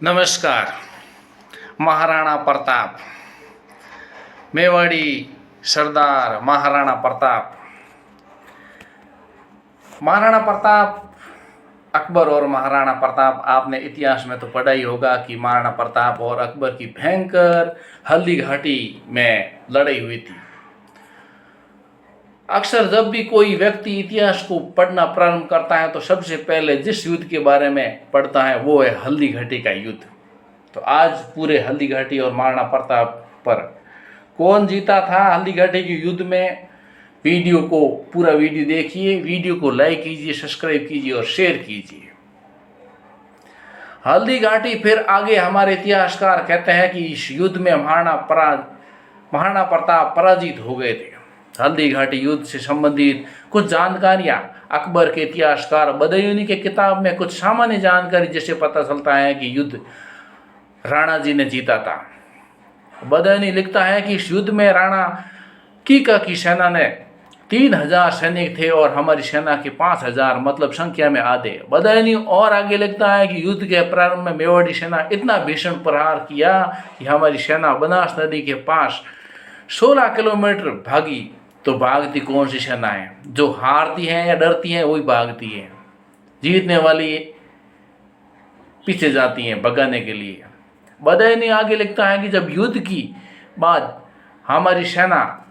नमस्कार। महाराणा प्रताप, मेवाड़ी सरदार महाराणा प्रताप। महाराणा प्रताप, अकबर और महाराणा प्रताप, आपने इतिहास में तो पढ़ा ही होगा कि महाराणा प्रताप और अकबर की भयंकर हल्दी घाटी में लड़ाई हुई थी। अक्सर जब भी कोई व्यक्ति इतिहास को पढ़ना प्रारंभ करता है तो सबसे पहले जिस युद्ध के बारे में पढ़ता है वो है हल्दी घाटी का युद्ध। तो आज पूरे हल्दी घाटी और महाराणा प्रताप पर कौन जीता था हल्दी घाटी के युद्ध में, वीडियो को पूरा वीडियो देखिए, वीडियो को लाइक कीजिए, सब्सक्राइब कीजिए और शेयर कीजिए। हल्दी घाटी, फिर आगे हमारे इतिहासकार कहते हैं कि इस युद्ध में महाराणा प्रताप पराजित हो गए थे। हल्दी घाटी युद्ध से संबंधित कुछ जानकारियां अकबर के इतिहासकार बदायूनी के किताब में कुछ सामान्य जानकारी जिससे पता चलता है कि युद्ध राणा जी ने जीता था। बदायूनी लिखता है कि इस युद्ध में राणा कीका की सेना ने 3000 सैनिक थे और हमारी सेना के 5000, मतलब संख्या में आधे। बदायूनी और आगे लिखता है कि युद्ध के प्रारंभ में मेवाड़ी सेना इतना भीषण प्रहार किया कि हमारी सेना बनास नदी के पास 16 किलोमीटर भागी। तो भागती कौन सी सेना है? जो हारती है या डरती है वही भागती है, जीतने वाली पीछे जाती हैं भगाने के लिए। बदायूनी आगे लिखता है कि जब युद्ध की बाद हमारी सेना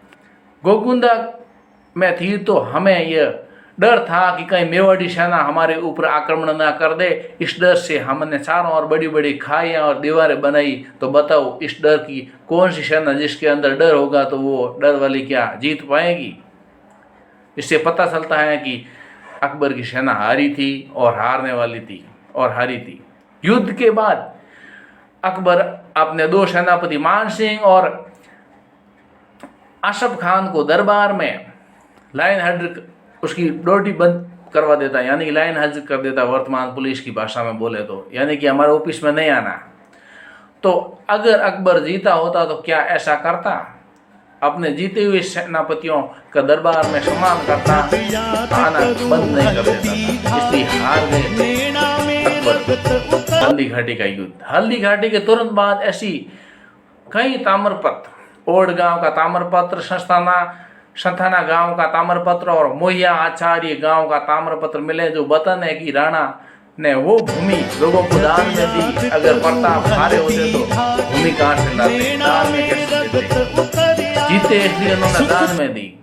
गोकुंदा में थी तो हमें यह डर था कि कहीं मेवाड़ी सेना हमारे ऊपर आक्रमण ना कर दे। इस डर से हमने चारों ओर बड़ी बड़ी खाइयाँ और दीवारें बनाई। तो बताओ, इस डर की कौन सी सेना जिसके अंदर डर होगा तो वो डर वाली क्या जीत पाएगी? इससे पता चलता है कि अकबर की सेना हारी थी और हारने वाली थी और हारी थी। युद्ध के बाद अकबर अपने दो सेनापति मान सिंह और आसफ खान को दरबार में लाइन हाजिर, उसकी ड्यूटी बंद करवा देता है, यानी कि लाइन हाजिर कर देता, वर्तमान पुलिस की भाषा में बोले तो, यानी कि हमारे ऑफिस में नहीं आना। तो अगर अकबर जीता होता तो क्या ऐसा करता? अपने जीते हुए सेनापतियों का दरबार में सम्मान करता, आना बंद नहीं कर देता था। इसलिए हार गए अकबर। हल्दी घाटी का युद्ध। हल्दी घाटी के तुरंत बाद ऐसी कई ताम्रपत्र, ओड गांव का ताम्रपत्र, संथाना गांव का ताम्रपत्र और मोहिया आचार्य गांव का ताम्रपत्र मिले जो बताने हैं कि राणा ने वो भूमि लोगों को दान में दी। अगर प्रताप हारे होते तो भूमि कहां से लाते, दान में कैसे देते? जीते इसलिए उन्होंने दान में दी।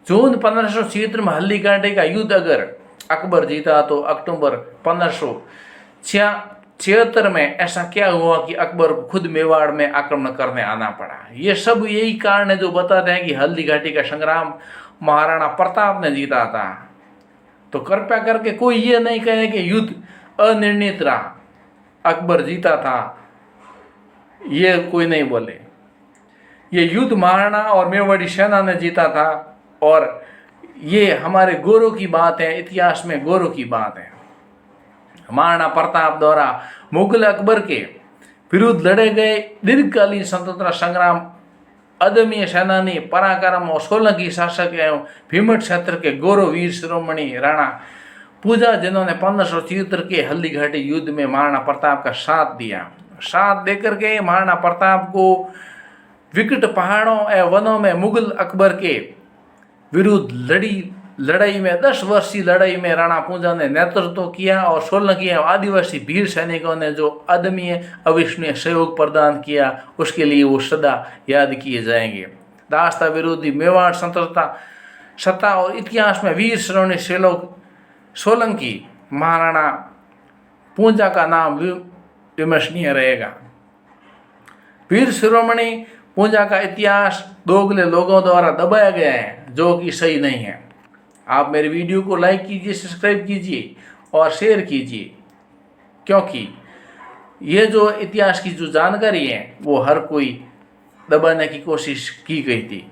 जून 1576 में हल्दी घाटी का युद्ध अगर अकबर जीता तो अक्टूबर 1576 में ऐसा क्या हुआ कि अकबर को खुद मेवाड़ में आक्रमण करने आना पड़ा? ये सब यही कारण है जो बताते हैं कि हल्दी घाटी का संग्राम महाराणा प्रताप ने जीता था। तो कृपया करके कोई ये नहीं कहे कि युद्ध अनिर्णित रहा, अकबर जीता था, ये कोई नहीं बोले। ये युद्ध महाराणा और मेवाड़ी सेना ने जीता था और ये हमारे गौरव की बात है, इतिहास में गौरव की बात है। महाराणा प्रताप द्वारा मुगल अकबर के विरुद्ध लड़े गए दीर्घकालीन स्वतंत्रता संग्राम अदम्य सेनानी, पराक्रम और सोलंकी शासक एवं भीमट क्षेत्र के गौरव वीर शिरोमणि राणा पूजा, जिन्होंने 1576 के हल्दी घाटी युद्ध में महाराणा प्रताप का साथ दिया। साथ देकर के महाराणा प्रताप को विकट पहाड़ों एवं वनों में मुगल अकबर के विरुद्ध लड़ाई में 10 वर्षीय लड़ाई में राणा पूजा ने नेतृत्व किया और सोलंकी एवं आदिवासी वीर सैनिकों ने जो अदम्य अविस्मरणीय सहयोग प्रदान किया उसके लिए वो सदा याद किए जाएंगे। दास्ता विरोधी मेवाड़ सत्ता और इतिहास में वीर शिरोमणि सोलंकी महाराणा पूजा का नाम विमर्शनीय रहेगा। वीर शिरोमणि पूजा का इतिहास दोगले लोगों द्वारा दबाया गया है जो कि सही नहीं है। आप मेरे वीडियो को लाइक कीजिए, सब्सक्राइब कीजिए और शेयर कीजिए, क्योंकि ये जो इतिहास की जो जानकारी है वो हर कोई दबाने की कोशिश की गई थी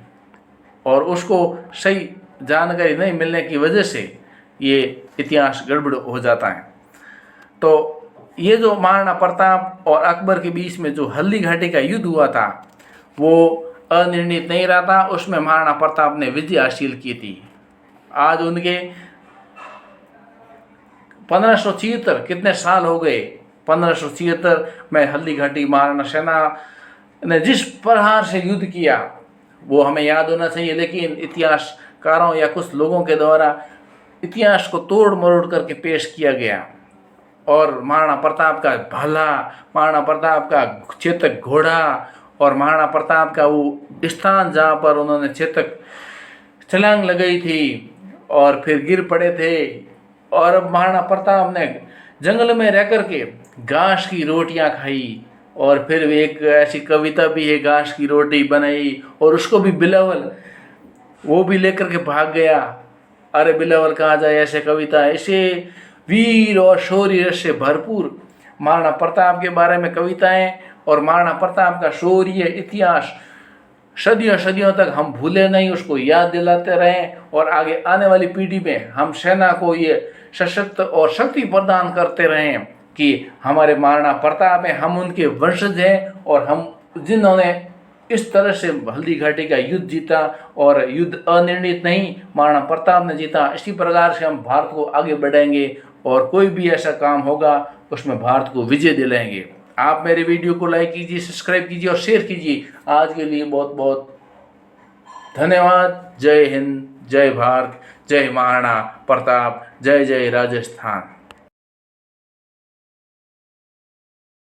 और उसको सही जानकारी नहीं मिलने की वजह से ये इतिहास गड़बड़ हो जाता है। तो ये जो महाराणा प्रताप और अकबर के बीच में जो हल्दी घाटी का युद्ध हुआ था वो अनिर्णित नहीं रहा था, उसमें महाराणा प्रताप ने विजय हासिल की थी। आज उनके 1576 कितने साल हो गए 1576 में हल्दी घाटी महाराणा सेना ने जिस प्रकार से युद्ध किया वो हमें याद होना चाहिए, लेकिन इतिहासकारों या कुछ लोगों के द्वारा इतिहास को तोड़ मरोड़ करके पेश किया गया। और महाराणा प्रताप का भाला, महाराणा प्रताप का चेतक घोड़ा और महाराणा प्रताप का वो स्थान जहाँ पर उन्होंने चेतक छलांग लगाई थी और फिर गिर पड़े थे। और अब महाराणा प्रताप ने जंगल में रह करके घास की रोटियां खाई, और फिर एक ऐसी कविता भी है, घास की रोटी बनाई, और उसको भी बिलावल वो भी लेकर के भाग गया। अरे बिलावल कहाँ जाए, ऐसे कविता, ऐसे वीर और शौर्य से भरपूर महाराणा प्रताप के बारे में कविताएं और महाराणा प्रताप का शौर्य इतिहास सदियों सदियों तक हम भूले नहीं, उसको याद दिलाते रहें और आगे आने वाली पीढ़ी में हम सेना को ये सशक्त और शक्ति प्रदान करते रहें कि हमारे महाराणा प्रताप हैं, हम उनके वंशज हैं और हम जिन्होंने इस तरह से हल्दी घाटी का युद्ध जीता, और युद्ध अनिर्णित नहीं, महाराणा प्रताप ने जीता। इसी प्रकार से हम भारत को आगे बढ़ाएंगे और कोई भी ऐसा काम होगा उसमें भारत को विजय दिलाएंगे। आप मेरे वीडियो को लाइक कीजिए, सब्सक्राइब कीजिए और शेयर कीजिए। आज के लिए बहुत बहुत धन्यवाद। जय हिंद, जय भारत, जय महाराणा प्रताप, जय जय राजस्थान।